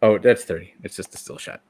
Oh, that's 30. It's just a still shot.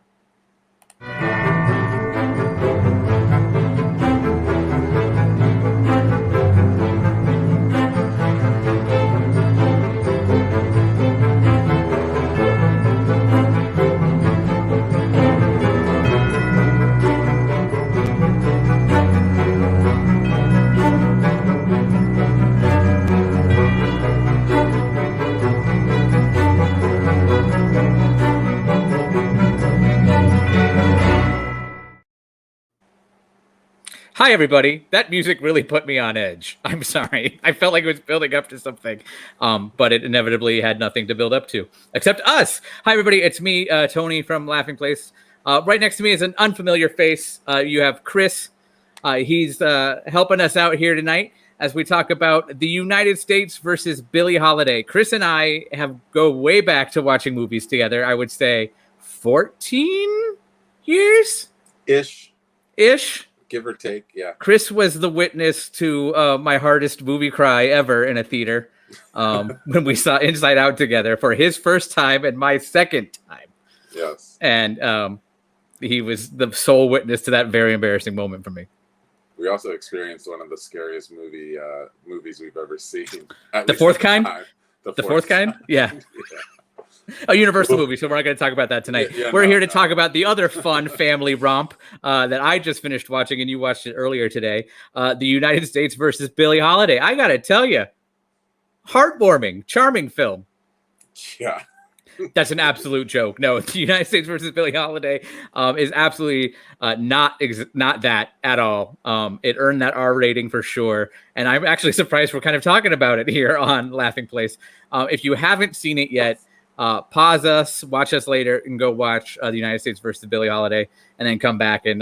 Hi, everybody. That music really put me on edge. I'm sorry. I felt like it was building up to something, but it inevitably had nothing to build up to, except us. Hi, everybody. It's me, Tony from Laughing Place. Right next to me is an unfamiliar face. You have Chris. He's helping us out here tonight as we talk about the United States versus Billie Holiday. Chris and I have go way back to watching movies together. I would say 14 years? Ish. Ish. Give or take, yeah. Chris was the witness to my hardest movie cry ever in a theater when we saw Inside Out together for his first time and my second time. Yes. And he was the sole witness to that very embarrassing moment for me. We also experienced one of the scariest movies we've ever seen. The fourth kind? The fourth kind? Yeah. A Universal movie, so we're not going to talk about that tonight. We're here to talk about the other fun family romp that I just finished watching, and you watched it earlier today, the United States versus Billie Holiday. I got to tell you, heartwarming, charming film. Yeah. That's an absolute joke. No, the United States versus Billie Holiday is absolutely not that at all. It earned that R rating for sure, and I'm actually surprised we're kind of talking about it here on Laughing Place. If you haven't seen it yet, pause us, watch us later, and go watch the United States versus Billie Holiday, and then come back and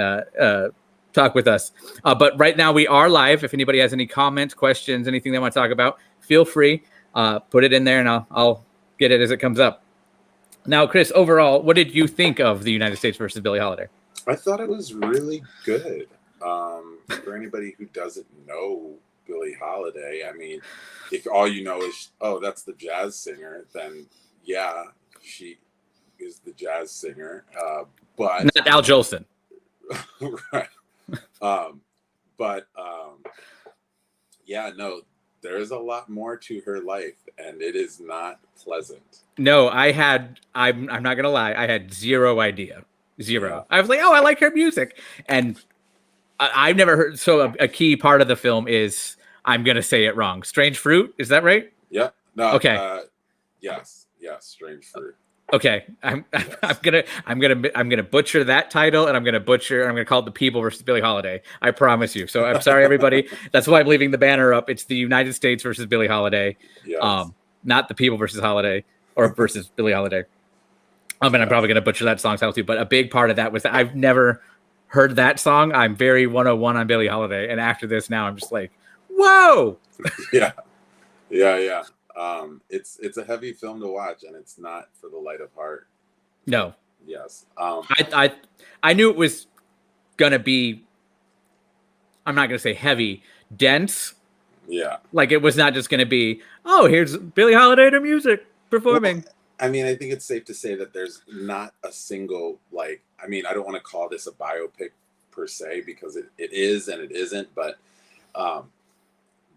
talk with us. But right now we are live. If anybody has any comments, questions, anything they want to talk about, feel free. Put it in there, and I'll get it as it comes up. Now, Chris, overall, what did you think of the United States versus Billie Holiday? I thought it was really good. For anybody who doesn't know Billie Holiday, I mean, if all you know is, oh, that's the jazz singer, then yeah, she is the jazz singer. But not Al Jolson. Right. Yeah, no, there's a lot more to her life, and it is not pleasant. No, I'm not gonna lie, I had zero idea. Zero. Yeah. I was like, oh, I like her music. And I've never heard. So a key part of the film is, I'm gonna say it wrong, Strange Fruit. Is that right? Yeah. No. Okay. Yes. Strange Fruit. Okay. I'm gonna butcher that title, and I'm gonna call it The People versus Billie Holiday. I promise you. So I'm sorry, everybody. That's why I'm leaving the banner up. It's the United States versus Billie Holiday. Yes. Not The People versus Holiday or versus Billie Holiday. And I'm probably gonna butcher that song title too. But a big part of that was that I've never heard that song. I'm very 101 on Billie Holiday, and after this, now I'm just like, whoa. Yeah. It's a heavy film to watch, and it's not for the light of heart. No. Yes. I knew it was gonna be, I'm not gonna say heavy, dense. Yeah. Like it was not just gonna be, oh, here's Billie Holiday to music performing. Well, I mean, I think it's safe to say that there's not a single, I don't want to call this a biopic per se, because it is and it isn't, but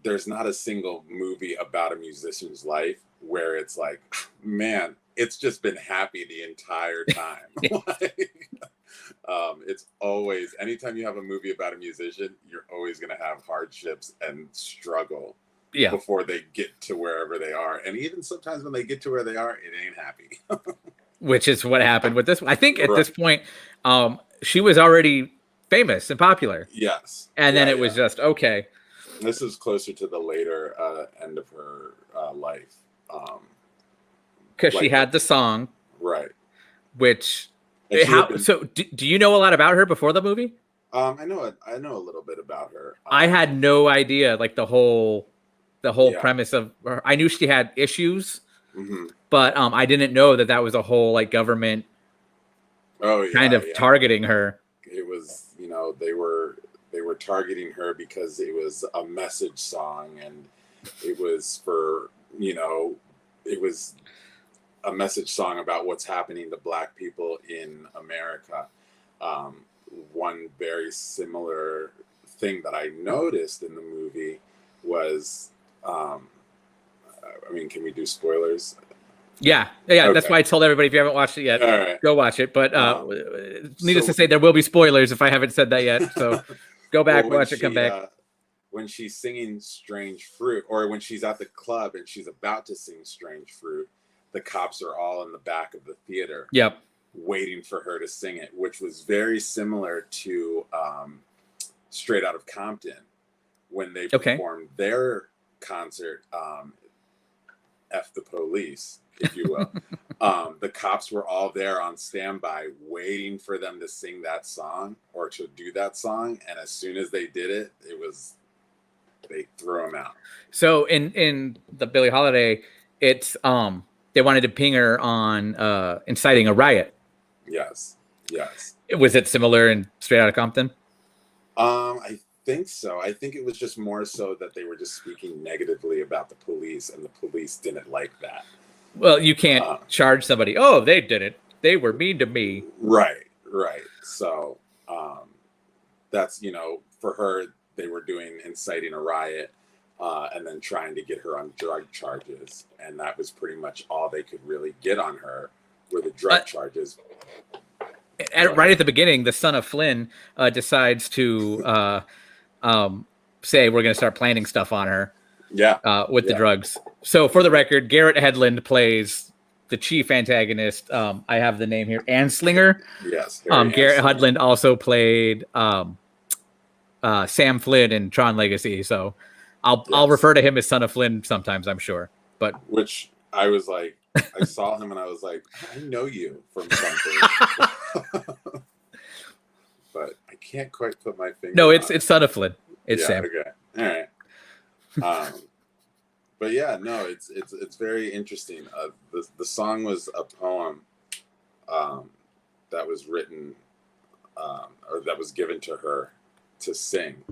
there's not a single movie about a musician's life where it's like, man, it's just been happy the entire time. It's always, anytime you have a movie about a musician, you're always going to have hardships and struggle before they get to wherever they are. And even sometimes when they get to where they are, it ain't happy. Which is what happened with this one. I think at this point, she was already famous and popular. Yes. And then it was just, okay. This is closer to the later end of her life. Because she had the song. Right. Which, so do you know a lot about her before the movie? I know a little bit about her. I had no idea, like the whole premise of her. I knew she had issues, but I didn't know that was a whole like government kind of targeting her. It was, they were targeting her because it was a message song, and it was for, it was a message song about what's happening to Black people in America. One very similar thing that I noticed in the movie was, I mean, can we do spoilers? Yeah. Okay. That's why I told everybody, if you haven't watched it yet, Right. go watch it. But needless to say, there will be spoilers if I haven't said that yet. So go back, watch it, come back. When she's singing Strange Fruit, or when she's at the club and she's about to sing Strange Fruit, the cops are all in the back of the theater. Yep. Waiting for her to sing it, which was very similar to Straight Outta Compton when they performed their concert, F the Police, if you will. The cops were all there on standby waiting for them to sing that song or to do that song, and as soon as they did it, they threw them out. So in the Billie Holiday, it's they wanted to ping her on inciting a riot. Yes. Was it similar in Straight Outta Compton? I think so. I think it was just more so that they were just speaking negatively about the police, and the police didn't like that. Well, you can't charge somebody, oh, they did it, they were mean to me. Right. So that's, for her, they were doing inciting a riot and then trying to get her on drug charges. And that was pretty much all they could really get on her were the drug charges. Right at the beginning, the son of Flynn decides to say, we're going to start planning stuff on her. With the drugs. So for the record, Garrett Hedlund plays the chief antagonist. I have the name here, Anslinger. Yes. Garrett Hedlund also played Sam Flynn in Tron Legacy. So I'll refer to him as son of Flynn sometimes, I'm sure. But which I was like, I saw him and I was like, I know you from something. But I can't quite put my finger. No, it's son of Flynn. It's Sam. Okay. All right. But yeah, no, it's very interesting. The song was a poem that was written or that was given to her to sing,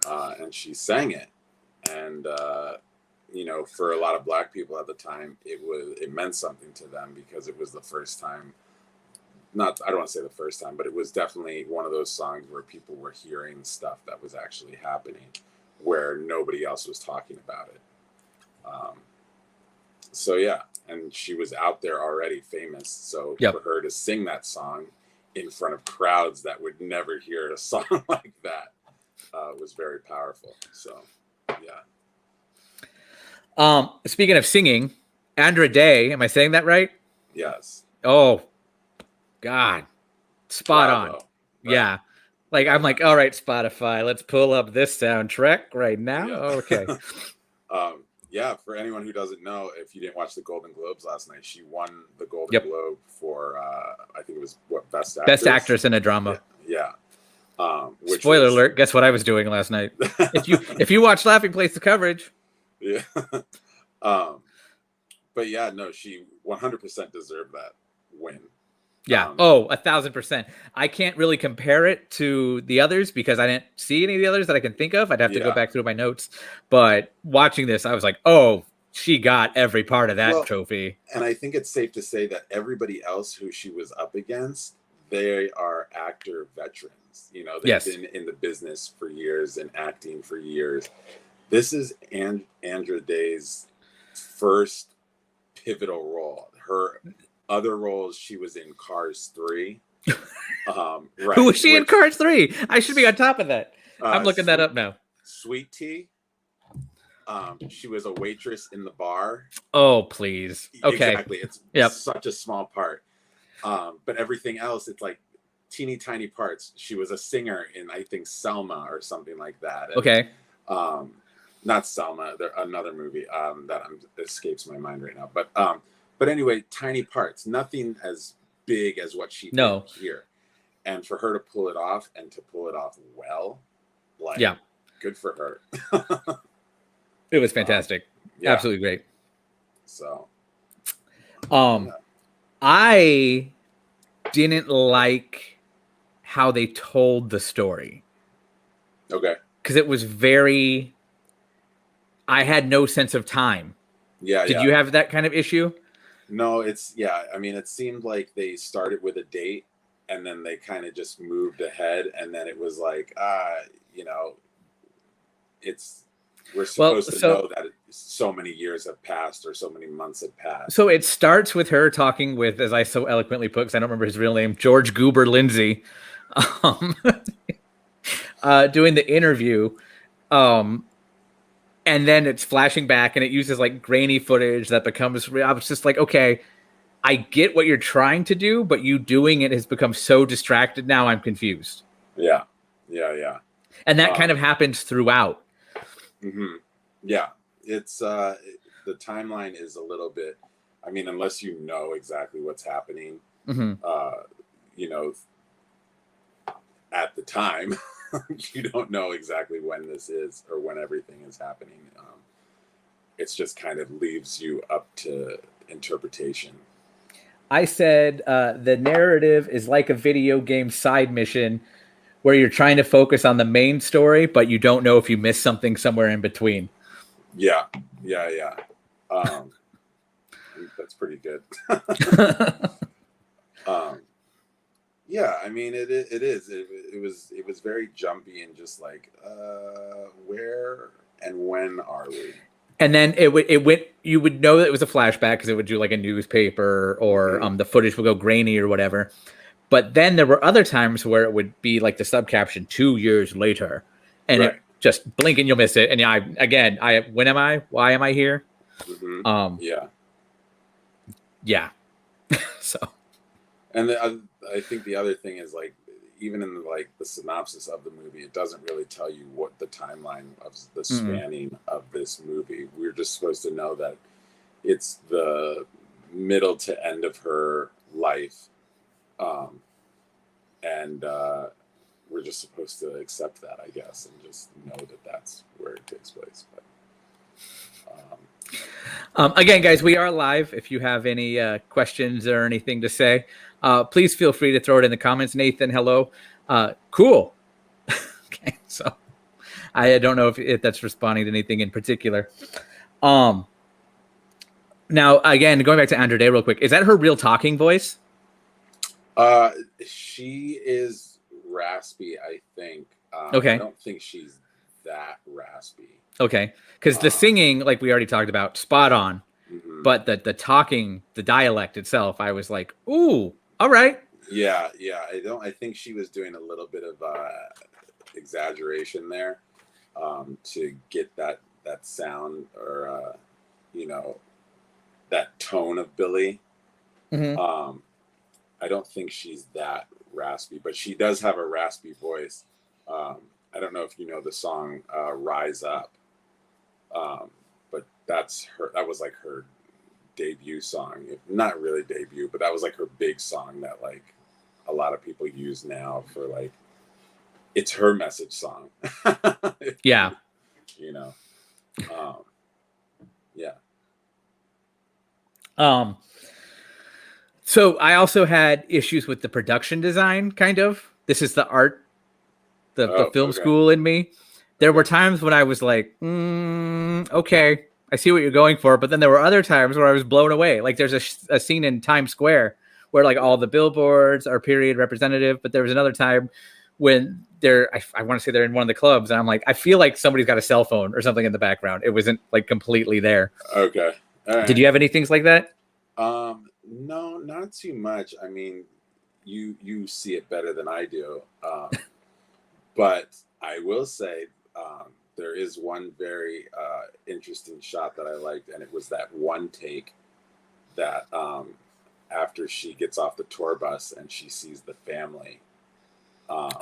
and she sang it. And for a lot of Black people at the time, it meant something to them because it was the first time. I don't want to say the first time, but it was definitely one of those songs where people were hearing stuff that was actually happening, where nobody else was talking about it. So yeah, and she was out there already famous. So for her to sing that song in front of crowds that would never hear a song like that was very powerful. So yeah. Speaking of singing, Andra Day, am I saying that right? Yes. Oh, God, spot on. Right. Yeah. Like, I'm like, all right, Spotify, let's pull up this soundtrack right now. Yeah. Okay. Yeah, for anyone who doesn't know, if you didn't watch the Golden Globes last night, she won the Golden Globe for, I think it was, Best Actress? Best Actress in a Drama. Yeah. Spoiler alert, guess what I was doing last night? If you watch Laughing Place, the coverage. Yeah. But yeah, no, she 100% deserved that win. Yeah. 1,000%. I can't really compare it to the others because I didn't see any of the others that I can think of. I'd have to go back through my notes. But watching this, I was like, oh, she got every part of that trophy. And I think it's safe to say that everybody else who she was up against, they are actor veterans. They've been in the business for years and acting for years. This is Andra Day's first pivotal role. Her other roles, she was in Cars 3. Right. Who was she in Cars 3? I should be on top of that. I'm looking that up now. Sweet Tea. She was a waitress in the bar. Oh, please. Okay. Exactly. It's such a small part. But everything else, it's like teeny tiny parts. She was a singer in, I think, Selma or something like that. And, okay. Not Selma, another movie that escapes my mind right now. But anyway, tiny parts, nothing as big as what she did here. And for her to pull it off and to pull it off well, good for her. It was fantastic. Absolutely great. So, I didn't like how they told the story. Okay. Because it was I had no sense of time. Yeah. Did you have that kind of issue? No, I mean, it seemed like they started with a date and then they kind of just moved ahead. And then it was like, you know, it's, we're Well, supposed to know that so many years have passed or so many months have passed. so it starts with her talking with, as I so eloquently put, because I don't remember his real name, George Goober Lindsay, um, doing the interview. Um, and then it's flashing back and it uses like grainy footage that becomes real. I was just like, okay, I get what you're trying to do, but you doing it has become so distracted now. I'm confused. Yeah. Yeah. Yeah. And that kind of happens throughout. Mm-hmm. Yeah. It's, the timeline is a little bit, I mean, unless you know exactly what's happening, you know, at the time, you don't know exactly when this is or when everything is happening. It's just kind of leaves you up to interpretation. I said the narrative is like a video game side mission where you're trying to focus on the main story, but you don't know if you missed something somewhere in between. Yeah, yeah, yeah. That's pretty good. Yeah, I mean, it is. It was very jumpy and just like, where and when are we? And then it went. You would know that it was a flashback because it would do like a newspaper or the footage would go grainy or whatever. But then there were other times where it would be like the subcaption 2 years later, and Right. it just blink and you'll miss it. And yeah, when am I? Why am I here? Yeah. Yeah. So. And I think the other thing is like, even in like the synopsis of the movie, it doesn't really tell you what the timeline of the spanning of this movie. We're just supposed to know that it's the middle to end of her life, and we're just supposed to accept that, I guess, and just know that that's where it takes place. But again, guys, we are live. If you have any questions or anything to say, please feel free to throw it in the comments. Nathan, hello. Cool. Okay, so I don't know if that's responding to anything in particular. Now, again, going back to Andra Day real quick, is that her real talking voice? She is raspy, I think. Okay. I don't think she's that raspy. Okay, because the singing, like we already talked about, spot on. But the talking, the dialect itself, I was like, ooh, all right. Yeah. I think she was doing a little bit of exaggeration there to get that sound or that tone of Billie. I don't think she's that raspy, but she does have a raspy voice. I don't know if you know the song "Rise Up," but that was like her debut song. Not really debut, but that was like her big song that like a lot of people use now for like, it's her message song. Yeah. Yeah. So I also had issues with the production design, kind of. This is the art, the film school in me. There were times when I was like, okay, I see what you're going for. But then there were other times where I was blown away. Like there's a scene in Times Square where like all the billboards are period representative. But there was another time when I want to say they're in one of the clubs. And I'm like, I feel like somebody's got a cell phone or something in the background. It wasn't like completely there. Okay. All right. Did you have any things like that? No, not too much. I mean, you see it better than I do. But I will say there is one very interesting shot that I liked, and it was that one take that after she gets off the tour bus and she sees the family.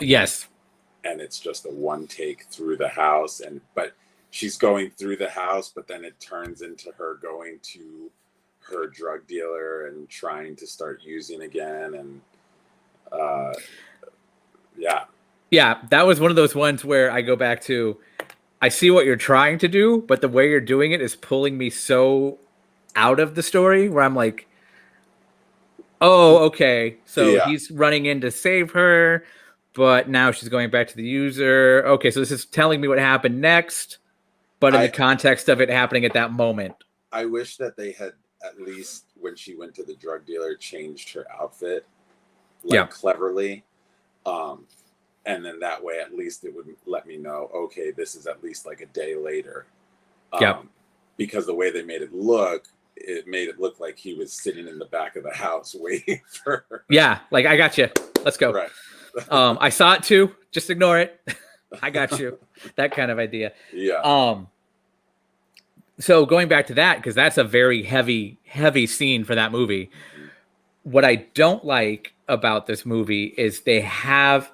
Yes. And it's just a one take through the house, but she's going through the house, but then it turns into her going to her drug dealer and trying to start using again. And yeah, that was one of those ones where I go back to, I see what you're trying to do, but the way you're doing it is pulling me so out of the story where I'm like, oh, okay, so he's running in to save her, but now she's going back to the user. Okay, so this is telling me what happened next, but in the context of it happening at that moment. I wish that they had at least when she went to the drug dealer, changed her outfit like cleverly. And then that way, at least it would let me know, okay, this is at least like a day later. Because the way they made it look like he was sitting in the back of the house waiting for her. Yeah, like, I got you. Let's go. Right. I saw it too. Just ignore it. I got you. That kind of idea. Yeah. So going back to that, because that's a very heavy scene for that movie. What I don't like about this movie is they have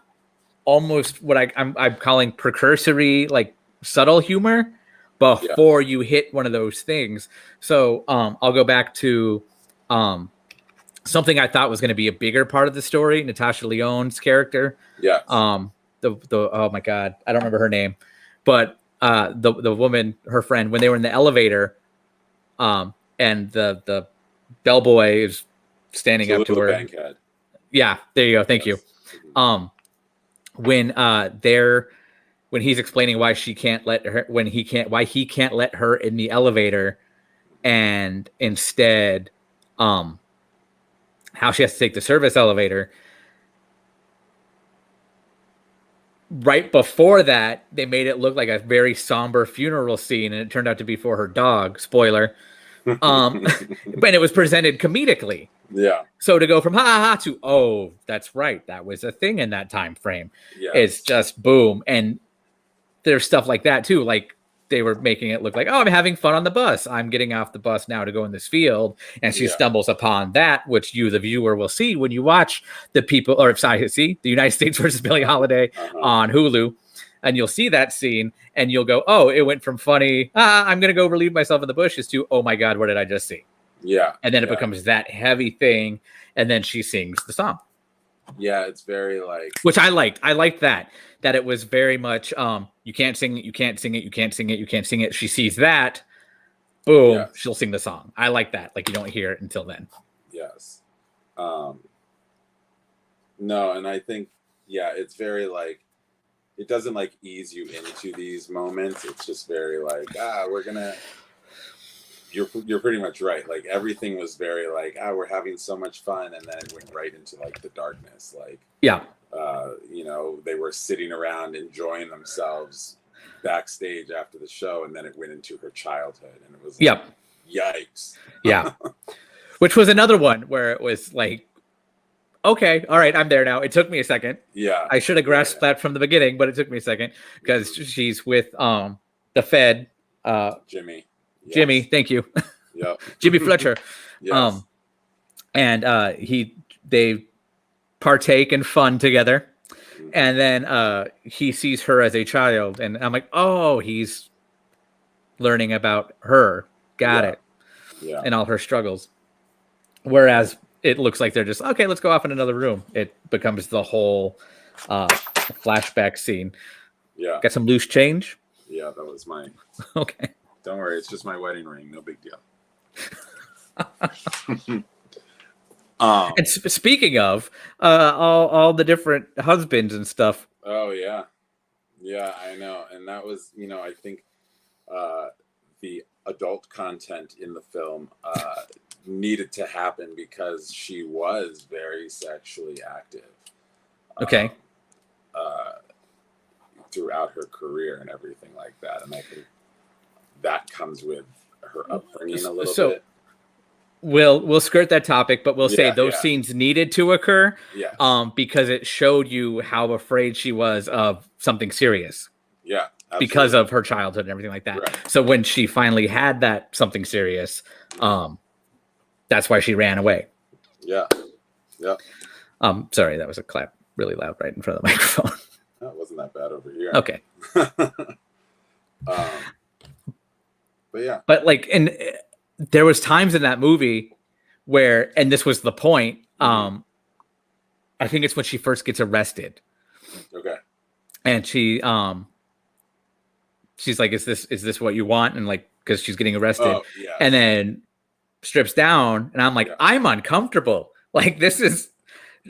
almost what I'm calling precursory, like subtle humor before you hit one of those things. So I'll go back to something I thought was going to be a bigger part of the story, Natasha Lyonne's character. Yeah. The oh my God, I don't remember her name, but the woman, her friend, when they were in the elevator, and the bellboy is standing up to her. Bankhead. Yeah, there you go. Thank you. When he's explaining why he can't let her in the elevator, and instead, how she has to take the service elevator. Right before that, they made it look like a very somber funeral scene, and it turned out to be for her dog. Spoiler. But it was presented comedically. Yeah. So to go from ha ha ha to, oh, that's right, that was a thing in that time frame. Yes. It's just boom. And there's stuff like that too. Like, they were making it look like, oh, I'm having fun on the bus. I'm getting off the bus now to go in this field. And she stumbles upon that, which you, the viewer, will see when you watch the United States versus Billie Holiday on Hulu. And you'll see that scene and you'll go, oh, it went from funny, I'm going to go relieve myself in the bushes, to, oh my God, what did I just see? Yeah. And then it becomes that heavy thing. And then she sings the song. Yeah, it's very like, which I liked. I liked that it was very much you can't sing it, you can't sing it, you can't sing it, you can't sing it. She sees that, boom, she'll sing the song. I like that. Like, you don't hear it until then. Yes. No, and I think it's very like, it doesn't like ease you into these moments. It's just very like, we're gonna. You're pretty much right. Like, everything was very like, we're having so much fun, and then it went right into like the darkness. Like, they were sitting around enjoying themselves backstage after the show, and then it went into her childhood, and it was like, yikes. Yeah. Which was another one where it was like, okay, all right, I'm there now. It took me a second. Yeah. I should have grasped that from the beginning, but it took me a second because she's with the Fed. Jimmy. Yes. Jimmy, thank you. Yeah. Jimmy Fletcher. Yes. And they partake in fun together. And then he sees her as a child, and I'm like, oh, he's learning about her. Got it. Yeah. And all her struggles. Whereas it looks like they're just, okay, let's go off in another room. It becomes the whole flashback scene. Yeah. Got some loose change? Yeah, that was mine. Okay. Don't worry, it's just my wedding ring. No big deal. And speaking of all the different husbands and stuff. Oh yeah, I know. And that was, I think the adult content in the film needed to happen because she was very sexually active. Okay. Throughout her career and everything like that, and I think that comes with her upbringing a little bit. We'll skirt that topic, but we'll say those scenes needed to occur, because it showed you how afraid she was of something serious. Yeah, absolutely. Because of her childhood and everything like that. Right. So when she finally had that something serious, that's why she ran away. Yeah. Sorry, that was a clap really loud right in front of the microphone. That wasn't that bad over here. Okay. But yeah. But like, and there was times in that movie where, and this was the point, I think it's when she first gets arrested. Okay. And she's like, is this what you want? And like, because she's getting arrested. Oh, yeah. And then strips down, and I'm like, I'm uncomfortable. Like, this is,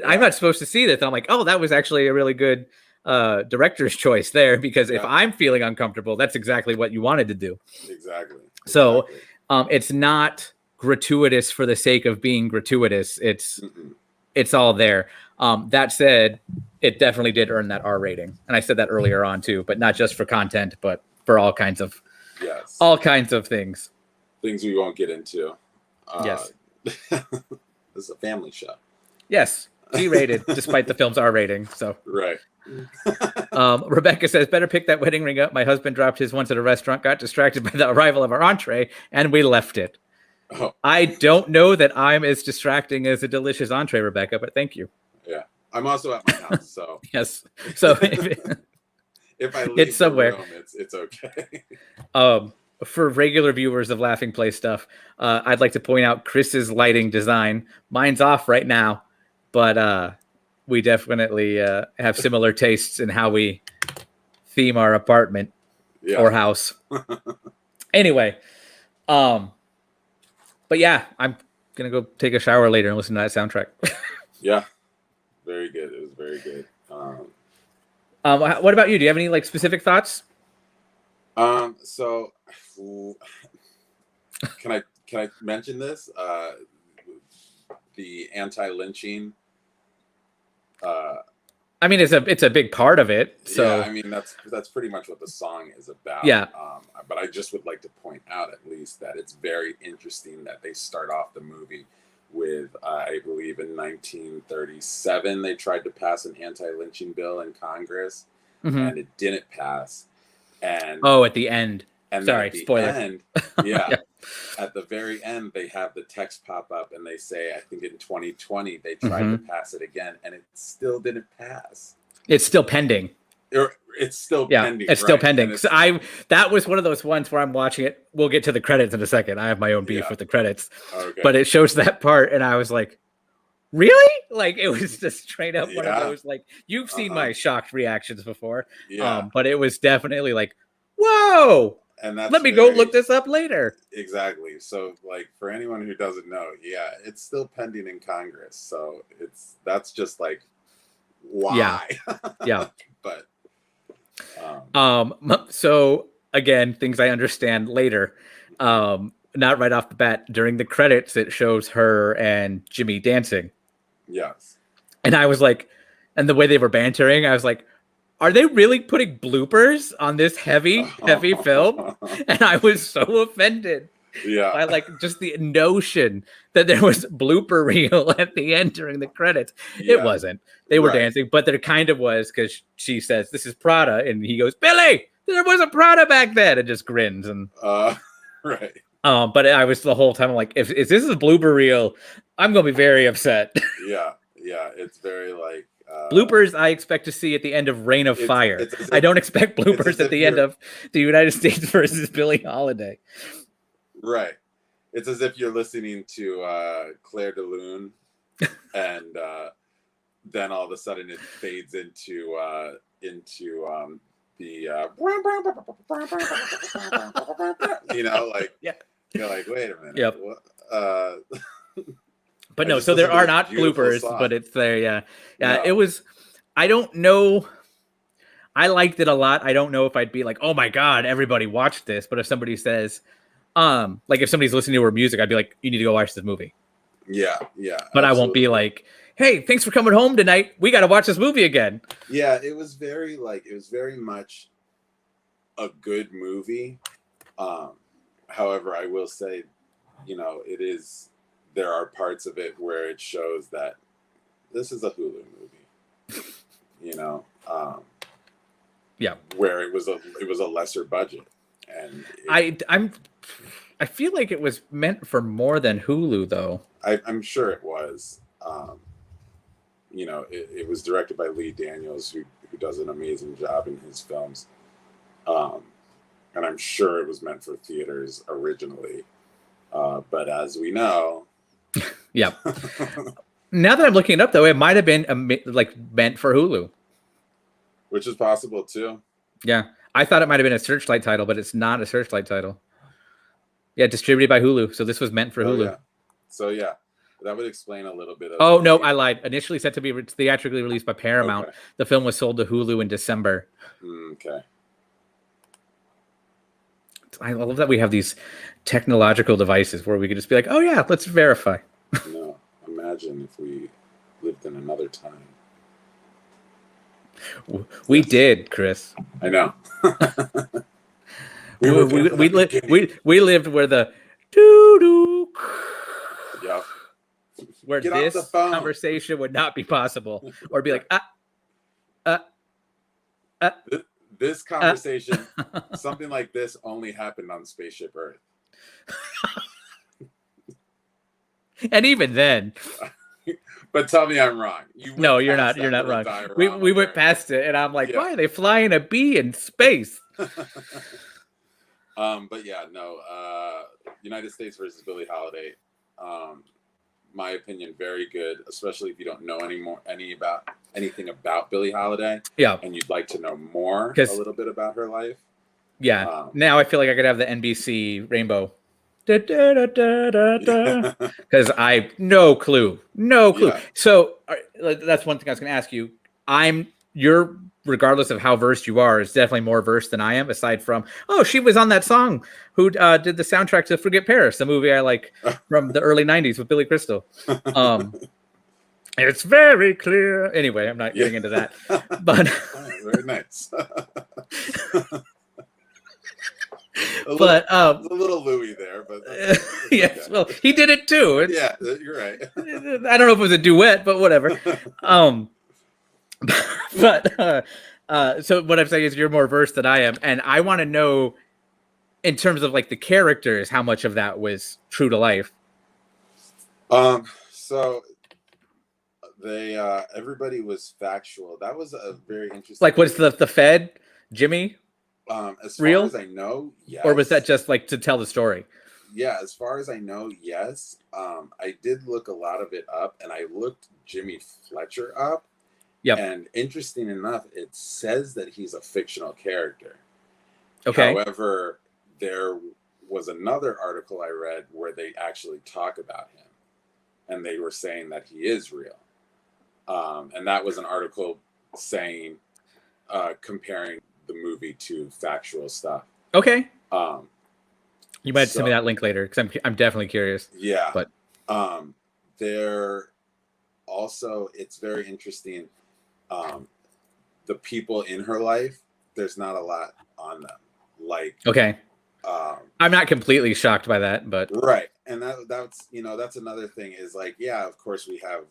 I'm not supposed to see this. And I'm like, oh, that was actually a really good director's choice there, because if I'm feeling uncomfortable, that's exactly what you wanted to do. Exactly. So it's not gratuitous for the sake of being gratuitous. Mm-mm. It's all there. That said, it definitely did earn that R rating, and I said that earlier on too, but not just for content, but for all kinds of things. Things we won't get into. Yes. This is a family show. Yes, G-rated, despite the film's R rating. So right. Rebecca says, better pick that wedding ring up. My husband dropped his once at a restaurant, got distracted by the arrival of our entree, and we left it. Oh. I don't know that I'm as distracting as a delicious entree, Rebecca, but thank you. Yeah. I'm also at my house, so. Yes. So if I leave it's somewhere. the room, it's okay. For regular viewers of Laughing Play stuff, I'd like to point out Chris's lighting design. Mine's off right now, but we definitely have similar tastes in how we theme our apartment or house. Anyway, but yeah, I'm gonna go take a shower later and listen to that soundtrack. Yeah, very good. It was very good. What about you? Do you have any like specific thoughts? So can I mention this? The anti-lynching. I mean, it's a big part of it. So yeah, I mean that's pretty much what the song is about. Yeah. But I just would like to point out at least that it's very interesting that they start off the movie with I believe in 1937 they tried to pass an anti-lynching bill in Congress, and it didn't pass. And at the end. And sorry, at the spoiler. End, yeah. At the very end, they have the text pop up, and they say, "I think in 2020 they tried to pass it again, and it still didn't pass. It's still pending. It's still pending. It's still pending. So that was one of those ones where I'm watching it. We'll get to the credits in a second. I have my own beef with the credits, but it shows that part, and I was like, "Really?" Like it was just straight up one of those. Like you've seen my shocked reactions before, but it was definitely like, "Whoa!" And that's let me go look this up later. Exactly. So, like for anyone who doesn't know, it's still pending in Congress. So that's just like why. Yeah. But so again, things I understand later. Not right off the bat. During the credits, it shows her and Jimmy dancing. Yes. And I was like, and the way they were bantering, I was like, are they really putting bloopers on this heavy film? And I was so offended. Yeah. By like just the notion that there was blooper reel at the end during the credits. Yeah. It wasn't. They were dancing, but there kind of was because she says, "This is Prada," and he goes, "Billy, there was a Prada back then," and just grins and right. But I was the whole time like, if this is a blooper reel, I'm gonna be very upset. Yeah. It's very like bloopers I expect to see at the end of Reign of Fire. I don't expect bloopers at the end of the United States versus Billie Holiday. Right. It's as if you're listening to Claire de Lune, and then all of a sudden it fades into the like you're like, wait a minute. Yep. But I no, so there are not bloopers, but it's there. Yeah. It was. I don't know. I liked it a lot. I don't know if I'd be like, oh my god, everybody watched this. But if somebody says, like if somebody's listening to her music, I'd be like, you need to go watch this movie. Yeah. But absolutely. I won't be like, hey, thanks for coming home tonight. We got to watch this movie again. Yeah, it was very much a good movie. However, I will say, there are parts of it where it shows that this is a Hulu movie. Where it was a lesser budget, and I feel like it was meant for more than Hulu, though. I'm sure it was. It was directed by Lee Daniels, who does an amazing job in his films. And I'm sure it was meant for theaters originally. But as we know... Yeah. Now that I'm looking it up, though, it might have been meant for Hulu. Which is possible, too. Yeah. I thought it might have been a Searchlight title, but it's not a Searchlight title. Yeah, distributed by Hulu. So this was meant for Hulu. Yeah. So, yeah. That would explain a little bit of... Oh, no, I lied. Initially set to be theatrically released by Paramount. Okay. The film was sold to Hulu in December. Okay. I love that we have these technological devices where we could just be like, oh yeah, let's verify. No, imagine if we lived in another time. We Yes. did, Chris. I know. we were there from the beginning. we lived where the doo doo Yep. where Get off the this phone. conversation would not be possible, or be like This conversation, something like this, only happened on Spaceship Earth. and even then. But tell me I'm wrong. No, you're not. You're not wrong. We went past it, and I'm like, why are they flying a bee in space? But yeah, no. United States versus Billie Holiday. My opinion, very good, especially if you don't know anything about Billie Holiday. Yeah, and you'd like to know more a little bit about her life. Yeah. Now I feel like I could have the NBC Rainbow. Because I no clue. Yeah. So that's one thing I was going to ask you. You're regardless of how versed you are, is definitely more versed than I am. Aside from she was on that song. Who did the soundtrack to Forget Paris, the movie I like from the early '90s with Billy Crystal. It's very clear. Anyway, I'm not getting into that. But very nice. a little Louis there, but yes, okay. Well, he did it too. Yeah, you're right. I don't know if it was a duet, but whatever. So what I'm saying is you're more versed than I am, and I want to know, in terms of like the characters, how much of that was true to life. So they everybody was factual. That was a very interesting. Like, what's the Fed, Jimmy? As far as I know, yes. Or was that just like to tell the story? Yeah, as far as I know, yes. I did look a lot of it up, and I looked Jimmy Fletcher up. Yep. And interesting enough, it says that he's a fictional character. Okay. However, there was another article I read where they actually talk about him, and they were saying that he is real. And that was an article saying, comparing the movie to factual stuff. Okay. You might send me that link later because I'm definitely curious. Yeah. But there also, it's very interesting. The people in her life, there's not a lot on them. Like, okay. I'm not completely shocked by that, but right. And that's another thing is like, yeah, of course we have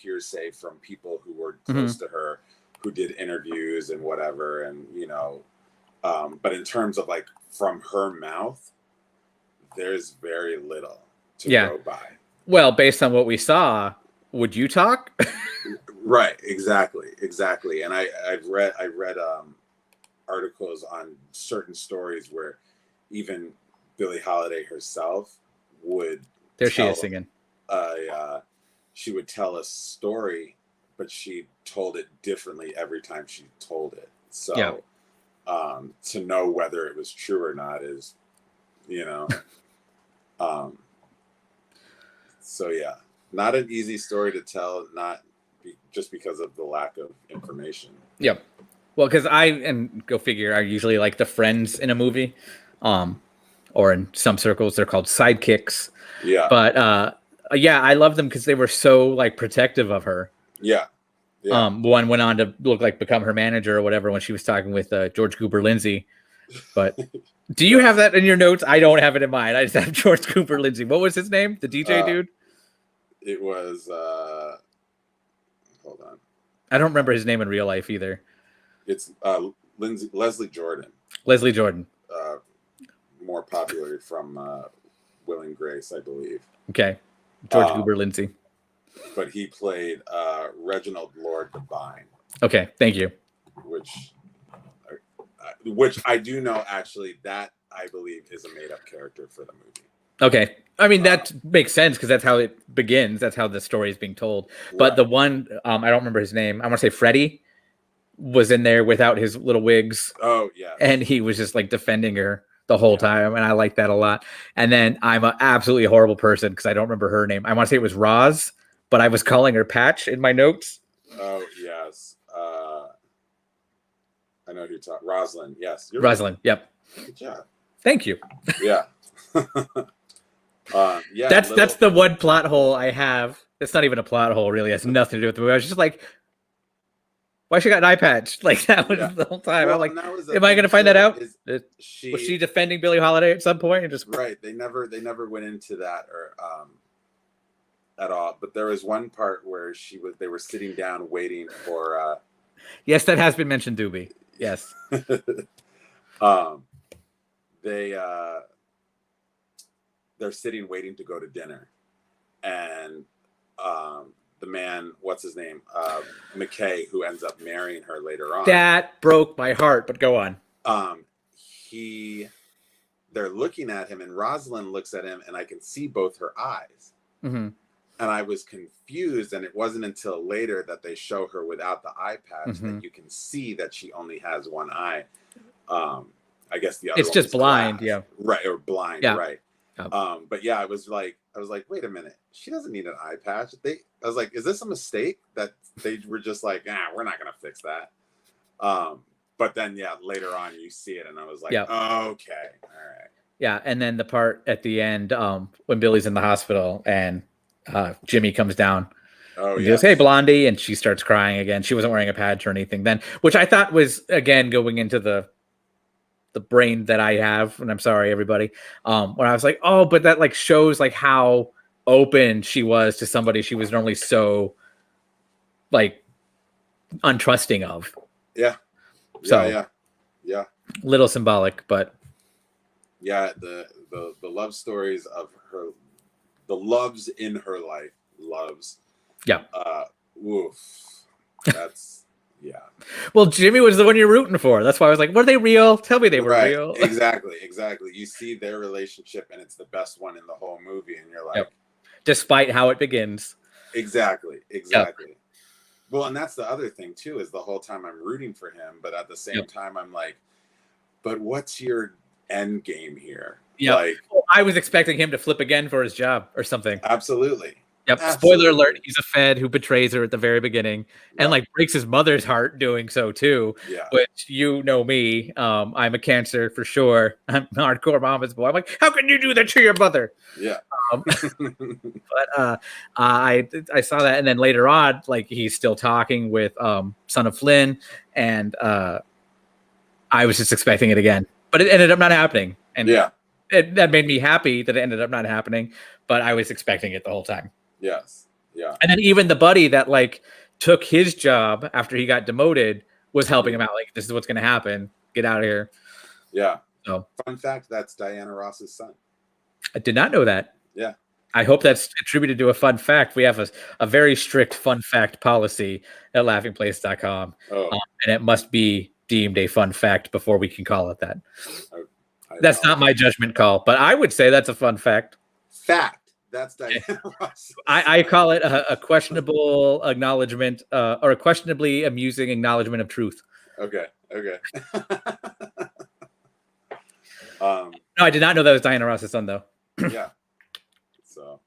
hearsay from people who were close to her, who did interviews and whatever. And, but in terms of like from her mouth, there's very little to go by. Well, based on what we saw, would you talk? Right. Exactly. And I read articles on certain stories where even Billie Holiday herself would she is singing. She would tell a story, but she told it differently every time she told it. So to know whether it was true or not is, so yeah, not an easy story to tell, just because of the lack of information. Yep. Well, because go figure, I usually like the friends in a movie, or in some circles they're called sidekicks. Yeah. But I love them because they were so like protective of her. Yeah. One went on to become her manager or whatever when she was talking with George Cooper Lindsay. But do you have that in your notes? I don't have it in mine. I just have George Cooper Lindsay. What was his name? The DJ dude? It was hold on. I don't remember his name in real life either. It's Leslie Jordan. Leslie Jordan. More popular from Will and Grace, I believe. Okay. George Cooper Lindsay. But he played Reginald Lord Devine. Okay, thank you. Which I do know, actually, that I believe is a made-up character for the movie. Okay. I mean, that makes sense because that's how it begins. That's how the story is being told. But the one, I don't remember his name. I want to say Freddie was in there without his little wigs. Oh, yeah. And he was just like defending her the whole time. And I like that a lot. And then I'm an absolutely horrible person because I don't remember her name. I want to say it was Roz, but I was calling her Patch in my notes. Oh, yes. I know who you're talking. Rosalind. Yes. Rosalind. Right. Yep. Good job. Thank you. Yeah. Yeah. That's the one plot hole I have. It's not even a plot hole, really. It has nothing to do with the movie. I was just like, why she got an eye patch? Like that was the whole time. Well, I'm like, am I going to find that out? Was she defending Billie Holiday at some point? And just right. They never went into that or at all. But there was one part where they were sitting down waiting for. Yes, that has been mentioned, Doobie. Yes. They're sitting waiting to go to dinner, and the man, what's his name, McKay, who ends up marrying her later on. That broke my heart. But go on. They're looking at him, and Rosalind looks at him, and I can see both her eyes. Mm-hmm. And I was confused, and it wasn't until later that they show her without the eye patch that you can see that she only has one eye. I guess the other it's just blind, glass. Right, or blind, yeah. Right. But yeah, I was like, wait a minute, she doesn't need an eye patch. I was like, is this a mistake that they were just like, we're not gonna fix that. But then later on you see it, and I was like, okay, all right. Yeah, and then the part at the end, when Billy's in the hospital and Jimmy comes down. Oh, he goes, "Hey, Blondie," and she starts crying again. She wasn't wearing a patch or anything then, which I thought was again going into the brain that I have, and I'm sorry, everybody. When I was like, oh, but that like shows like how open she was to somebody she was normally so like untrusting of. Yeah. So yeah. Little symbolic, but yeah, the love stories of her. The loves in her life, Yeah. Woof. That's Well, Jimmy was the one you're rooting for. That's why I was like, were they real? Tell me they were real. Exactly. You see their relationship, and it's the best one in the whole movie, and you're like, despite how it begins. Exactly. Yep. Well, and that's the other thing too, is the whole time I'm rooting for him, but at the same time I'm like, but what's your end game here? Yeah, like, I was expecting him to flip again for his job or something. Absolutely. Yep. Absolutely. Spoiler alert: he's a Fed who betrays her at the very beginning, and like breaks his mother's heart doing so too. Yeah. Which you know me, I'm a Cancer for sure. I'm a hardcore mama's boy. I'm like, how can you do that to your mother? Yeah. But I saw that, and then later on, like he's still talking with Son of Flynn, and I was just expecting it again, but it ended up not happening. And that made me happy that it ended up not happening, but I was expecting it the whole time. Yes. Yeah. And then even the buddy that like took his job after he got demoted was helping him out. Like, this is what's going to happen. Get out of here. Yeah. So fun fact, that's Diana Ross's son. I did not know that. Yeah. I hope that's attributed to a fun fact. We have a very strict fun fact policy at laughingplace.com. And it must be deemed a fun fact before we can call it that. That's not my judgment call, but I would say that's a fun fact. That's Diana Ross. I call it a questionable acknowledgement or a questionably amusing acknowledgement of truth. Okay. No, I did not know that was Diana Ross's son, though. Yeah. So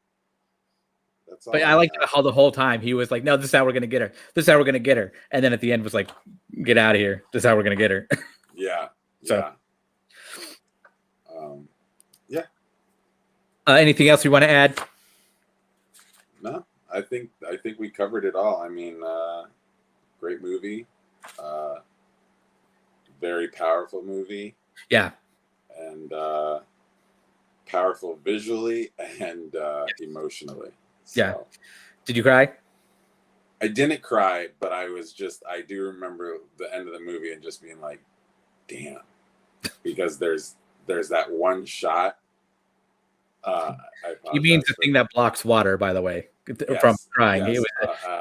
that's all. But I liked how the whole time he was like, "No, this is how we're gonna get her. This is how we're gonna get her," and then at the end was like, "Get out of here. This is how we're gonna get her." Yeah. So. Yeah. Anything else you want to add? No, I think we covered it all. I mean, great movie, very powerful movie. Yeah. And powerful visually and emotionally. So, yeah. Did you cry? I didn't cry, but I do remember the end of the movie and just being like, damn, because there's that one shot. You mean the thing that blocks water, by the way, from crying. Yes.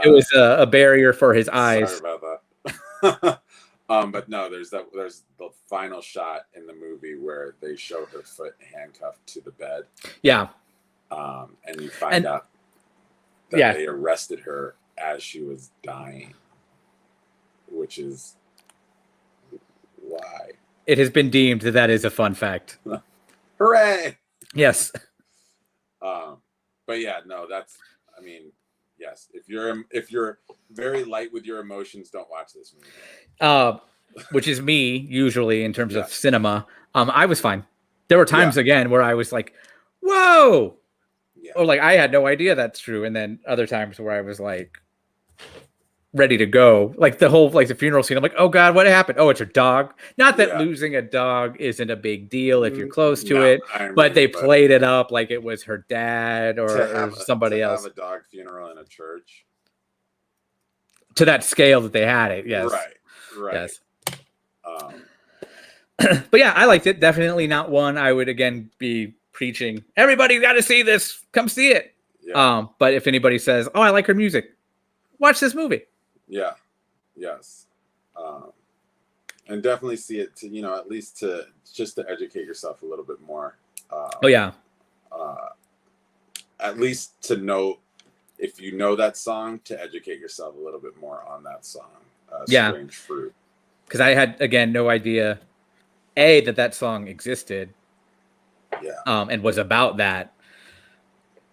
It was a barrier for his eyes. Sorry about that. But no, there's the final shot in the movie where they show her foot handcuffed to the bed. Yeah. And you find out that they arrested her as she was dying, which is why. It has been deemed that is a fun fact. Hooray! Yes. But yeah, no, yes. If you're very light with your emotions, don't watch this movie. Which is me usually in terms of cinema. I was fine. There were times again where I was like, whoa, or like I had no idea that's true. And then other times where I was like ready to go, like the whole, like the funeral scene. I'm like, oh God, what happened? Oh, it's a dog. Not that losing a dog isn't a big deal if you're close to it, but they played it up like it was her dad or somebody else. Have a dog funeral in a church. To that scale that they had it. Yes. Right. Yes. But yeah, I liked it. Definitely not one I would again be preaching. Everybody got to see this. Come see it. Yeah. But if anybody says, "Oh, I like her music," watch this movie. Yeah. Yes. And definitely see it to, at least to educate yourself a little bit more. At least to know, if you know that song, to educate yourself a little bit more on that song. Strange Fruit. Because I had, again, no idea, that song existed. Yeah. And was about that.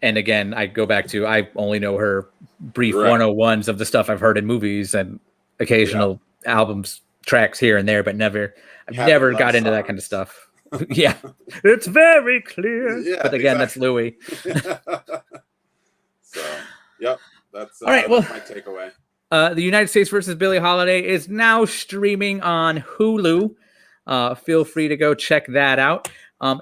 And again, I go back to, I only know her brief 101s of the stuff I've heard in movies and occasional albums, tracks here and there, but I've never got into that kind of stuff. Yeah. It's very clear. Yeah, but again, that's Louis. So, yep. That's all right. Well, my takeaway. The United States versus Billie Holiday is now streaming on Hulu. Feel free to go check that out.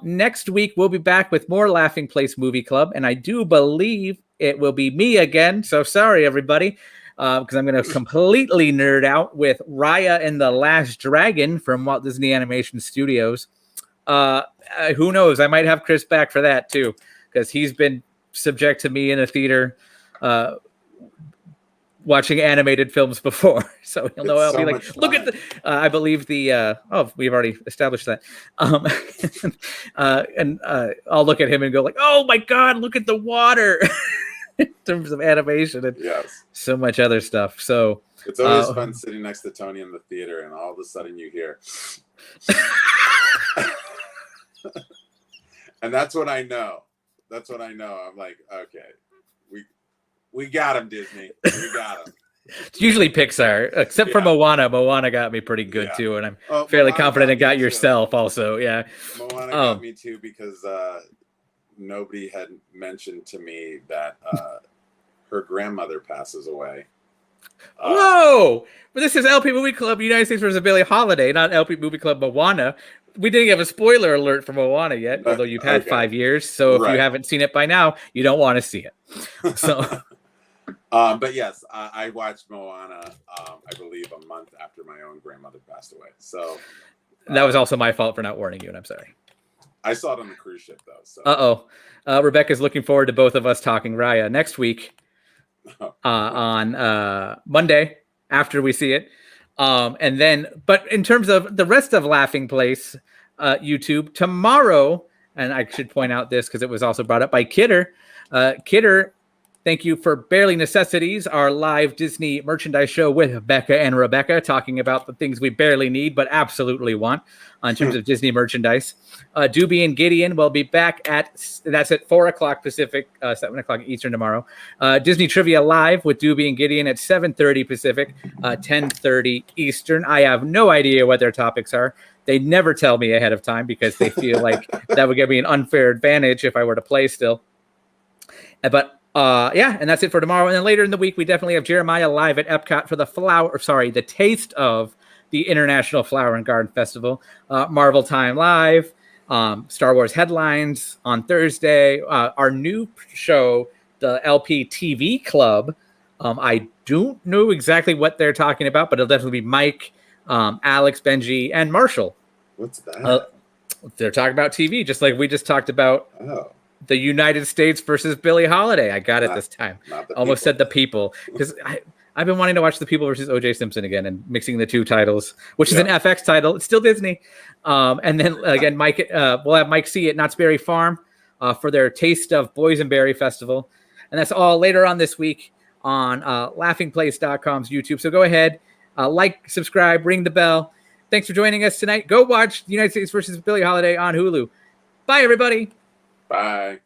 Next week, we'll be back with more Laughing Place Movie Club, and I do believe it will be me again. So sorry, everybody, because I'm going to completely nerd out with Raya and the Last Dragon from Walt Disney Animation Studios. Who knows? I might have Chris back for that too, because he's been subject to me in a theater watching animated films before, so he'll know. I'll be like, look at the I believe the we've already established that, and I'll look at him and go like, oh my God, look at the water. In terms of animation and so much other stuff. So it's always fun sitting next to Tony in the theater, and all of a sudden you hear and that's when I know. I'm like, okay, we got him, Disney. We got him. It's usually Pixar, except for Moana. Moana got me pretty good too, and I'm fairly confident it got yourself too. Also. Yeah, Moana got me too, because nobody had mentioned to me that her grandmother passes away. Whoa! But this is LP Movie Club United States versus Billie Holiday, not LP Movie Club Moana. We didn't have a spoiler alert for Moana yet, although you've had 5 years. So if you haven't seen it by now, you don't want to see it. So, but yes, I watched Moana. I believe a month after my own grandmother passed away. So that was also my fault for not warning you, and I'm sorry. I saw it on the cruise ship though. So. Rebecca's looking forward to both of us talking Raya next week on Monday after we see it. And then, but in terms of the rest of Laughing Place, YouTube tomorrow, and I should point out this because it was also brought up by Kidder. Kidder, thank you for Barely Necessities, our live Disney merchandise show with Becca and Rebecca, talking about the things we barely need but absolutely want in terms of Disney merchandise. Doobie and Gideon will be back that's at 4 o'clock Pacific, 7 o'clock Eastern tomorrow. Disney Trivia Live with Doobie and Gideon at 7:30 Pacific, 10:30 Eastern. I have no idea what their topics are. They never tell me ahead of time because they feel like that would give me an unfair advantage if I were to play still. But and that's it for tomorrow. And then later in the week, we definitely have Jeremiah live at Epcot for the taste of the International Flower and Garden Festival. Marvel Time Live, Star Wars Headlines on Thursday. Our new show, the LP TV Club. I don't know exactly what they're talking about, but it'll definitely be Mike, Alex, Benji, and Marshall. What's that? They're talking about TV, just like we just talked about. The United States versus Billie Holiday. I got it this time. Almost said The People, because I've been wanting to watch The People versus O.J. Simpson again and mixing the two titles, which is an FX title. It's still Disney. And then again, Mike, we'll have Mike C at Knott's Berry Farm for their Taste of Boysenberry Festival. And that's all later on this week on laughingplace.com's YouTube. So go ahead, like, subscribe, ring the bell. Thanks for joining us tonight. Go watch The United States versus Billie Holiday on Hulu. Bye, everybody. Bye.